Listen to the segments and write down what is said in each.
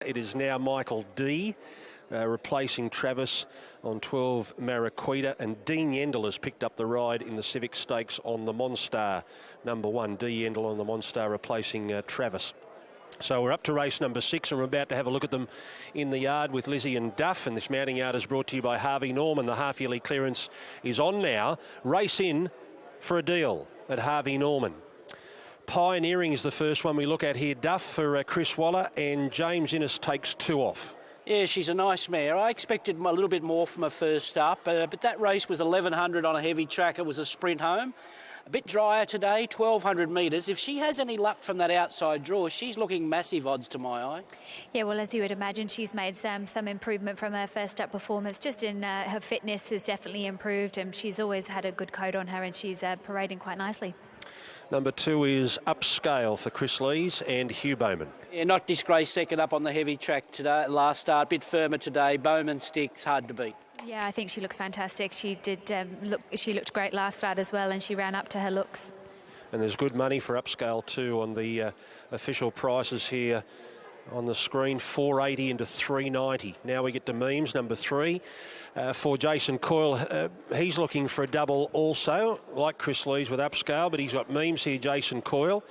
It is now Michael D. Replacing Travis on 12 Maraquita, and Dean Yendel has picked up the ride in the Civic Stakes on the Monstar. Number 1, D. Yendel on the Monstar replacing Travis. So we're up to race number 6, and we're about to have a look at them in the yard with Lizzie and Duff. And this mounting yard is brought to you by Harvey Norman. The half-yearly clearance is on now. Race in for a deal at Harvey Norman. Pioneering is the first one we look at here. Duff for Chris Waller, and James Innes takes 2 off. Yeah, she's a nice mare. I expected a little bit more from her first up, but that race was 1100 on a heavy track. It was a sprint home. A bit drier today, 1200 metres. If she has any luck from that outside draw, she's looking massive odds to my eye. Yeah, well, as you would imagine, she's made some improvement from her first up performance. Just in her fitness has definitely improved, and she's always had a good coat on her, and she's parading quite nicely. Number 2 is Upscale for Chris Lees and Hugh Bowman. Yeah, not disgraced second up on the heavy track today. Last start, a bit firmer today. Bowman sticks, hard to beat. Yeah, I think she looks fantastic. She did she looked great last start as well, and she ran up to her looks. And there's good money for Upscale too on the official prices here on the screen, 480 into 390. Now we get to Memes, number 3. For Jason Coyle, he's looking for a double also, like Chris Lees with Upscale, but he's got Memes here, Jason Coyle.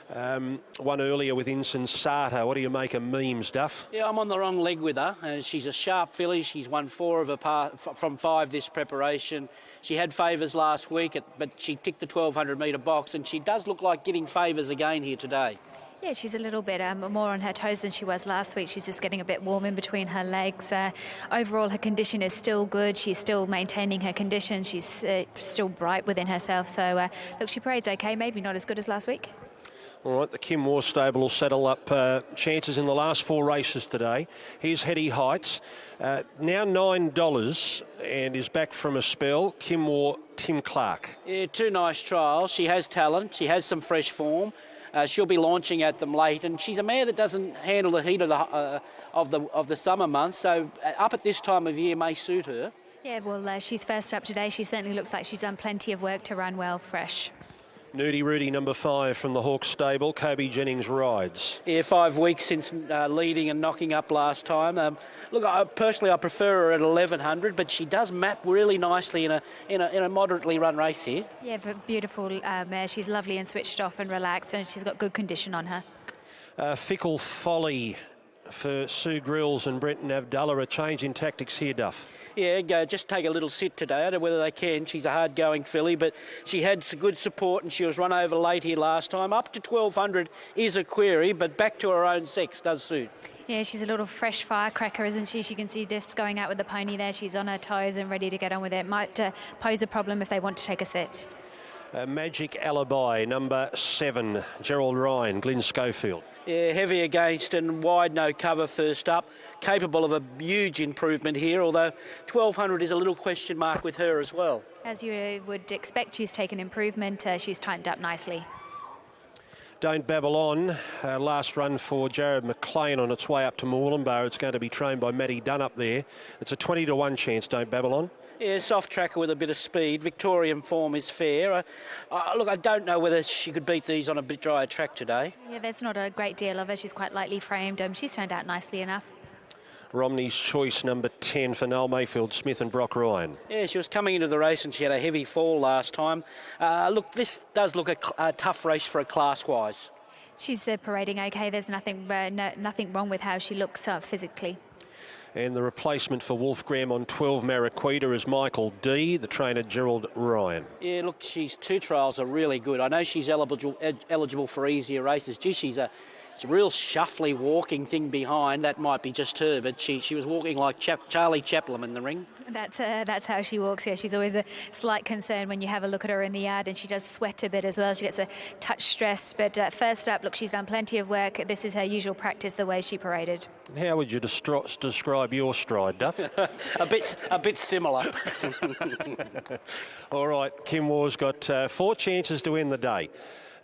One earlier with Insensata. What do you make of Memes, Duff? Yeah, I'm on the wrong leg with her. She's a sharp filly. She's won 4 of her from 5 this preparation. She had favours last week, but she ticked the 1200 metre box, and she does look like getting favours again here today. Yeah, she's a little bit more on her toes than she was last week. She's just getting a bit warm in between her legs. Overall, her condition is still good. She's still maintaining her condition. She's still bright within herself. So, look, she parades okay, maybe not as good as last week. All right, the Kim Moore stable will settle up chances in the last 4 races today. Here's Heady Heights, now $9 and is back from a spell. Kim Moore, Tim Clark. Yeah, 2 nice trials. She has talent. She has some fresh form. She'll be launching at them late, and she's a mare that doesn't handle the heat of the summer months. So up at this time of year may suit her. Yeah, well, she's first up today. She certainly looks like she's done plenty of work to run well fresh. Nudie Rudy, number 5 from the Hawks stable. Kobe Jennings rides. Yeah, 5 weeks since leading and knocking up last time. Look, I prefer her at 1100, but she does map really nicely in a moderately run race here. Yeah, but beautiful mare. She's lovely and switched off and relaxed, and she's got good condition on her. Fickle Folly for Sue Grills and Brenton Abdullah. A change in tactics here, Duff. Yeah, just take a little sit today. I don't know whether they can. She's a hard-going filly, but she had some good support, and she was run over late here last time. Up to 1200 is a query, but back to her own sex does suit. Yeah, she's a little fresh firecracker, isn't she? She can see just going out with the pony there. She's on her toes and ready to get on with it. Might pose a problem if they want to take a sit. Magic Alibi, number 7, Gerald Ryan, Glyn Schofield. Yeah, heavy against and wide no cover first up. Capable of a huge improvement here, although 1200 is a little question mark with her as well. As you would expect, she's taken improvement. She's tightened up nicely. Don't Babble On, last run for Jared McLean on its way up to Moorlambar. It's going to be trained by Matty Dunn up there. It's a 20-1 chance, Don't Babble On. Yeah, soft tracker with a bit of speed. Victorian form is fair. Look, I don't know whether she could beat these on a bit drier track today. Yeah, there's not a great deal of her. She's quite lightly framed. She's turned out nicely enough. Romney's Choice, number 10 for Noel Mayfield, Smith and Brock Ryan. Yeah, she was coming into the race and she had a heavy fall last time. Look, this does look a tough race for her class-wise. She's parading okay. There's nothing wrong with how she looks physically. And the replacement for Wolf Graham on 12 Maraquita is Michael D, the trainer Gerald Ryan. Yeah, look, she's 2 trials are really good. I know she's eligible for easier races. Gee, it's a real shuffly walking thing behind. That might be just her, but she was walking like Charlie Chaplin in the ring. That's how she walks. Yeah, she's always a slight concern when you have a look at her in the yard, and she does sweat a bit as well. She gets a touch stressed, but first up, look, she's done plenty of work. This is her usual practice, the way she paraded. How would you describe your stride, Duff? a bit similar. All right, Kim Moore's got 4 chances to win the day.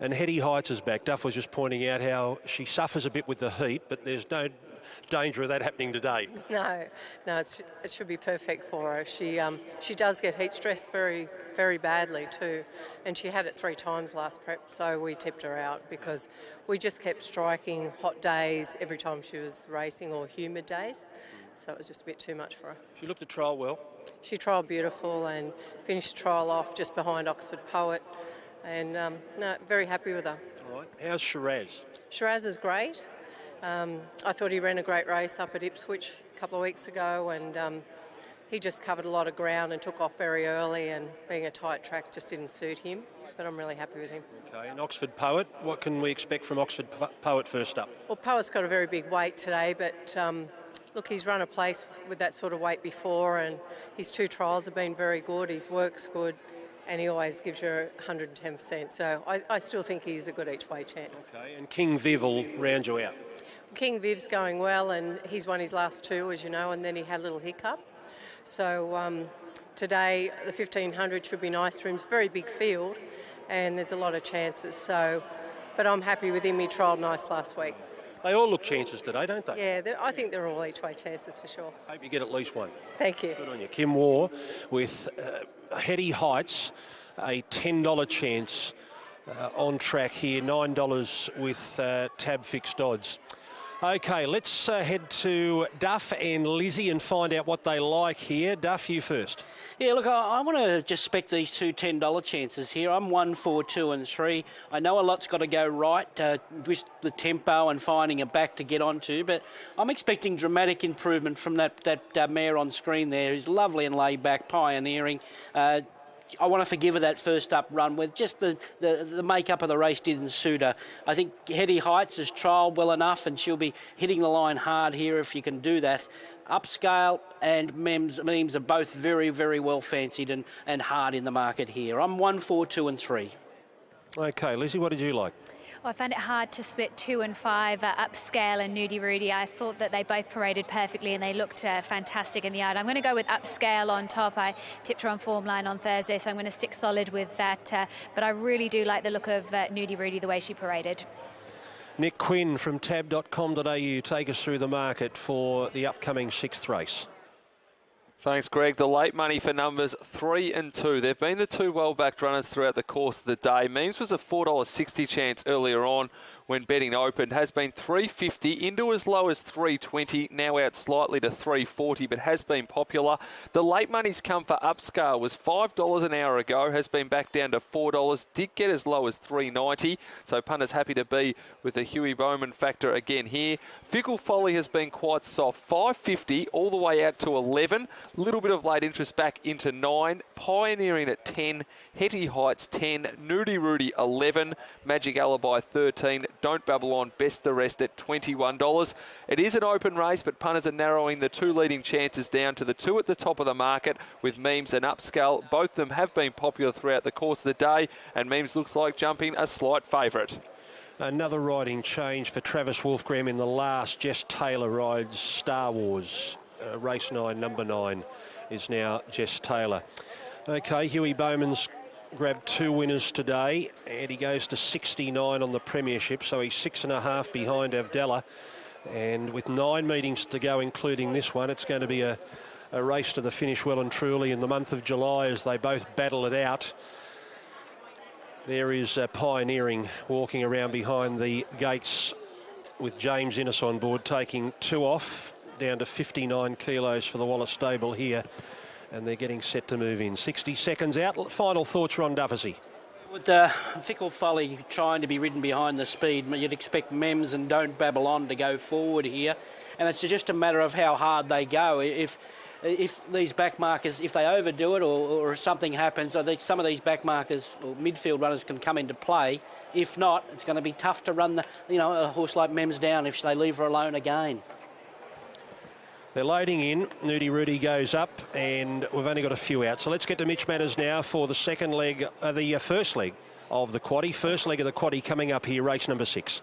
And Heady Heights is back. Duff was just pointing out how she suffers a bit with the heat, but there's danger of that happening today. No, it should be perfect for her. She does get heat stress very, very badly too, and she had it 3 times last prep, so we tipped her out because we just kept striking hot days every time she was racing or humid days, so it was just a bit too much for her. She looked to trial well. She trialled beautiful and finished the trial off just behind Oxford Poet, and very happy with her. All right. How's Shiraz? Shiraz is great. I thought he ran a great race up at Ipswich a couple of weeks ago, and he just covered a lot of ground and took off very early, and being a tight track just didn't suit him, but I'm really happy with him. Okay, and Oxford Poet, what can we expect from Oxford Poet first up? Well, Poet's got a very big weight today, but look, he's run a place with that sort of weight before, and his 2 trials have been very good. His work's good, and he always gives you 110%. So I still think he's a good each-way chance. Okay, and King Viv will round you out. King Viv's going well, and he's won his last 2, as you know, and then he had a little hiccup. So today, the 1500 should be nice for him. It's a very big field, and there's a lot of chances. So, but I'm happy with him. He trialled nice last week. They all look chances today, don't they? Yeah, I think they're all each-way chances for sure. Hope you get at least one. Thank you. Good on you. Kim Waugh with Heady Heights, a $10 chance on track here, $9 with tab fixed odds. Okay, let's head to Duff and Lizzie and find out what they like here. Duff, you first. Yeah, look, I want to just spec these 2 $10 chances here. I'm 1, 4, 2 and 3. I know a lot's got to go right with the tempo and finding a back to get onto, but I'm expecting dramatic improvement from that mare on screen there. Who's lovely and laid back, pioneering. I want to forgive her that first up run with just the makeup of the race didn't suit her. I think Heady Heights has trialled well enough, and she'll be hitting the line hard here if you can do that. Upscale and Memes are both very, very well fancied and hard in the market here. I'm 1, 4, 2 and 3. Okay, Lizzie, what did you like? Well, I found it hard to split 2 and 5, Upscale and Nudie Rudy. I thought that they both paraded perfectly and they looked fantastic in the yard. I'm going to go with Upscale on top. I tipped her on form line on Thursday, so I'm going to stick solid with that. But I really do like the look of Nudie Rudy, the way she paraded. Nick Quinn from tab.com.au, take us through the market for the upcoming 6th race. Thanks, Greg. The late money for numbers 3 and 2. They've been the 2 well-backed runners throughout the course of the day. Memes was a $4.60 chance earlier on when betting opened. Has been $3.50 into as low as $3.20. Now out slightly to $3.40, but has been popular. The late money's come for Upscale. Was $5 an hour ago. Has been back down to $4. Did get as low as $3.90. So punters happy to be with the Huey Bowman factor again here. Fickle Folly has been quite soft. $5.50 all the way out to $11. Little bit of late interest back into 9. Pioneering at 10. Hetty Heights 10. Nudie Rudy 11. Magic Alibi 13. Don't Babble On best the rest at $21. It is an open race, but punters are narrowing the 2 leading chances down to the 2 at the top of the market with Memes and Upscale. Both of them have been popular throughout the course of the day, and Memes looks like jumping a slight favourite. Another riding change for Travis Wolfgram in the last. Jess Taylor rides Star Wars. Race 9, number 9 is now Jess Taylor. Okay, Huey Bowman's grabbed 2 winners today, and he goes to 69 on the premiership, so he's 6.5 behind Avdella. And with 9 meetings to go, including this one, it's going to be a race to the finish well and truly in the month of July as they both battle it out. There is Pioneering walking around behind the gates with James Innes on board, taking 2 off, down to 59 kilos for the Wallace stable here. And they're getting set to move in. 60 seconds out. Final thoughts, Ron Duffersey. With Fickle Folly trying to be ridden behind the speed, you'd expect Mems and Don't Babble On to go forward here. And it's just a matter of how hard they go. If these back markers, if they overdo it or something happens, I think some of these back markers or midfield runners can come into play. If not, it's going to be tough to run a horse like Mems down if they leave her alone again. They're loading in. Nudie Rudy goes up, and we've only got a few out. So let's get to Mitch Matters now for the second leg, the first leg of the quaddie. First leg of the quaddie coming up here, race number 6.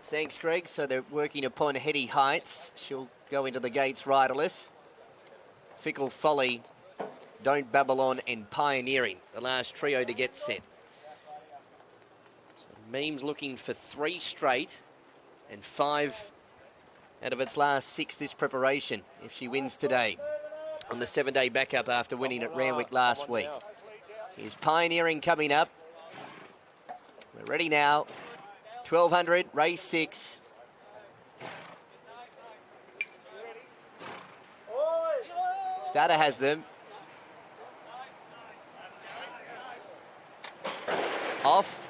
Thanks, Greg. So they're working upon Hetty Heights. She'll go into the gates riderless. Fickle Folly, Don't Babble On, and Pioneering, the last trio to get set. So Memes looking for 3 straight and 5 out of its last 6 this preparation if she wins today on the 7-day backup after winning at Randwick last week. Here's Pioneering coming up. We're ready now. 1200, race 6. Starter has them. Off.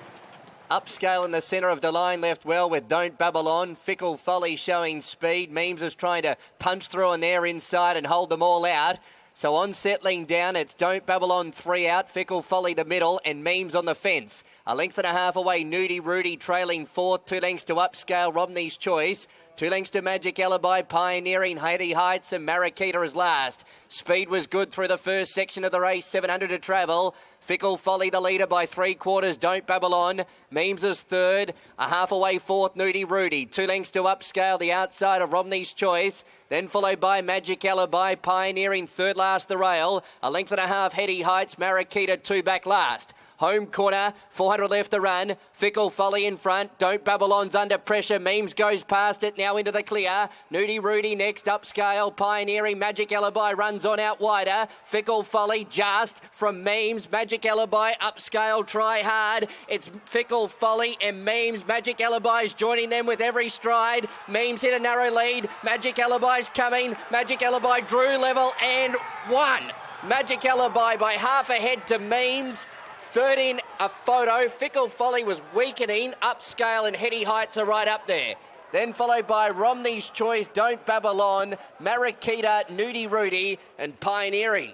Upscale in the centre of the line, left well with Don't Babble On. Fickle Folly showing speed. Memes is trying to punch through on there inside and hold them all out. So on settling down, it's Don't Babble On 3 out, Fickle Folly the middle, and Memes on the fence. A length and a half away, Nudie Rudy trailing 4th, 2 lengths to Upscale, Romney's Choice. 2 lengths to Magic Alibi, Pioneering, Haiti Heights, and Marikita is last. Speed was good through the first section of the race, 700 to travel. Fickle Folly the leader by 3/4, Don't Babble On. Memes is 3rd, a half away 4th, Nudie Rudy. 2 lengths to Upscale, the outside of Romney's Choice. Then followed by Magic Alibi, Pioneering 3rd last the rail. A length and a half, Haiti Heights, Marikita 2 back last. Home corner, 400 left to run. Fickle Folly in front. Don't Babble On's under pressure. Memes goes past it, now into the clear. Nudie Rudy next, Upscale. Pioneering, Magic Alibi runs on out wider. Fickle Folly just from Memes. Magic Alibi, Upscale, try hard. It's Fickle Folly and Memes. Magic Alibi's joining them with every stride. Memes hit a narrow lead. Magic Alibi's coming. Magic Alibi drew level and won. Magic Alibi by half a head to Memes. 3rd in a photo. Fickle Folly was weakening. Upscale and Hetty Heights are right up there. Then followed by Romney's Choice, Don't Babble On, Marikita, Nudie Rudy, and Pioneering.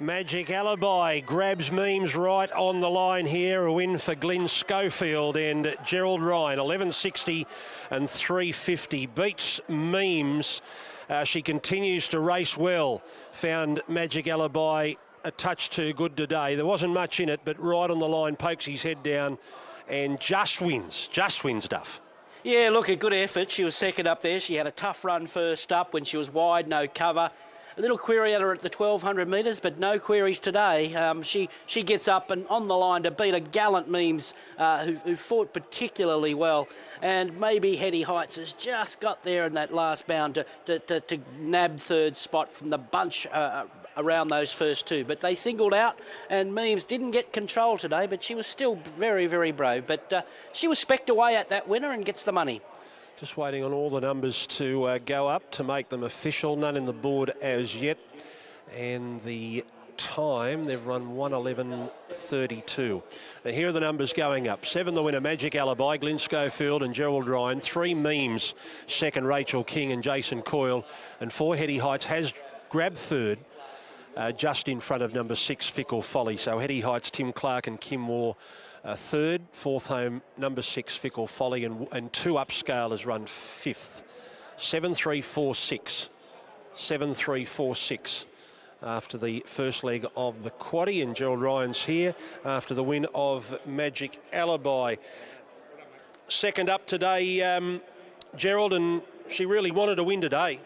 Magic Alibi grabs Memes right on the line here. A win for Glyn Schofield and Gerald Ryan. 11.60 and 3.50. Beats Memes. She continues to race well. Found Magic Alibi a touch too good today. There wasn't much in it, but right on the line, pokes his head down and just wins Duff. Yeah, look, a good effort. She was second up there. She had a tough run first up when she was wide, no cover. A little query at her at the 1,200 metres, but no queries today. She gets up and on the line to beat a gallant Memes who fought particularly well. And maybe Hetty Heights has just got there in that last bound to nab 3rd spot from the bunch around those first 2. But they singled out, and Memes didn't get control today, but she was still very, very brave. But she was specced away at that winner and gets the money. Just waiting on all the numbers to go up to make them official. None in the board as yet. And the time, they've run 1:11.32. Now here are the numbers going up. 7 the winner, Magic Alibi, Glyn Schofield and Gerald Ryan. 3 Memes, second Rachel King and Jason Coyle. And 4 Hetty Heights has grabbed 3rd. Just in front of number 6, Fickle Folly. So Hetty Heights, Tim Clark and Kim Moore 3rd. 4th home, number 6, Fickle Folly. And 2 Upscale has run 5th. 7.346. 7.346 after the first leg of the quaddie. And Gerald Ryan's here after the win of Magic Alibi. Second up today, Gerald, and she really wanted to win today.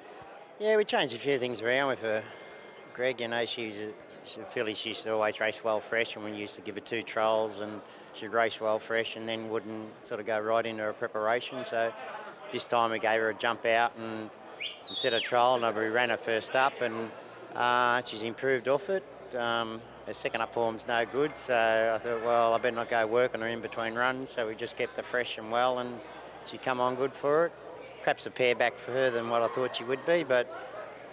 Yeah, we changed a few things around with her. Greg, you know, she's a filly. She used to always race well fresh, and we used to give her 2 trials, and she'd race well fresh, and then wouldn't sort of go right into her preparation. So this time we gave her a jump out and instead of trial, and we ran her first up, and she's improved off it. Her second up form's no good, so I thought, well, I better not go work on her in between runs. So we just kept her fresh and well, and she come on good for it. Perhaps a pair back for her than what I thought she would be, but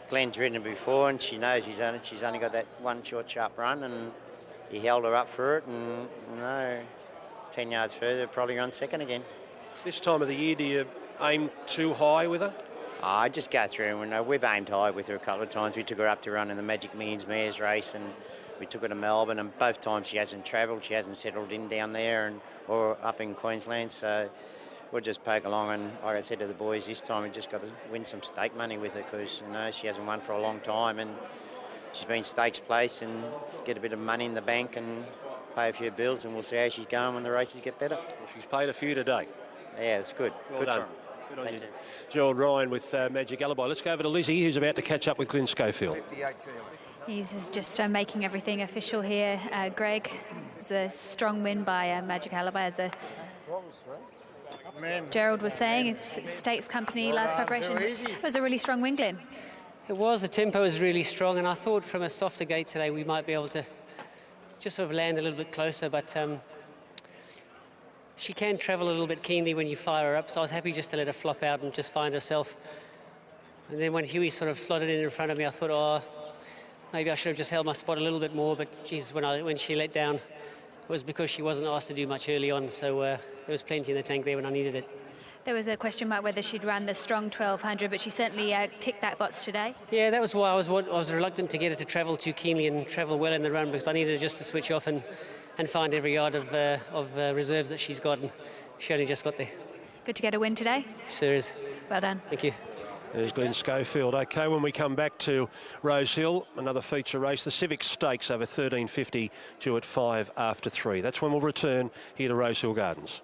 Glenn's ridden her before, and she knows she's only got that one short, sharp run, and he held her up for it, and 10 yards further, probably on second again. This time of the year, do you aim too high with her? I just go through, and we've aimed high with her a couple of times. We took her up to run in the Magic Millions Mares race, and we took her to Melbourne, and both times she hasn't travelled, she hasn't settled in down there or up in Queensland, so we'll just poke along. And like I said to the boys, this time we just got to win some stake money with her, because she hasn't won for a long time, and she's been stakes place, and get a bit of money in the bank and pay a few bills, and we'll see how she's going when the races get better. Well, she's paid a few today. Yeah, it's good. Well good done. for her. Good on you. Gerald Ryan with Magic Alibi. Let's go over to Lizzie, who's about to catch up with Glyn Schofield. He's just making everything official here. Greg, it's a strong win by Magic Alibi as a Gerald was saying it's Stakes Company last preparation. It was a really strong win, Glenn. It was. The tempo was really strong, and I thought from a softer gate today we might be able to just sort of land a little bit closer, but she can travel a little bit keenly when you fire her up, so I was happy just to let her flop out and just find herself. And then when Huey sort of slotted in front of me, I thought, oh, maybe I should have just held my spot a little bit more, but geez, when she let down, it was because she wasn't asked to do much early on, so there was plenty in the tank there when I needed it. There was a question mark whether she'd run the strong 1200, but she certainly ticked that box today. Yeah, that was why I was reluctant to get her to travel too keenly and travel well in the run, because I needed her just to switch off and find every yard of reserves that she's got, and she only just got there. Good to get a win today. Sure is. Well done. Thank you. There's Glenn Schofield. OK, when we come back to Rosehill, another feature race, the Civic Stakes over 1350, due at 3:05. That's when we'll return here to Rosehill Gardens.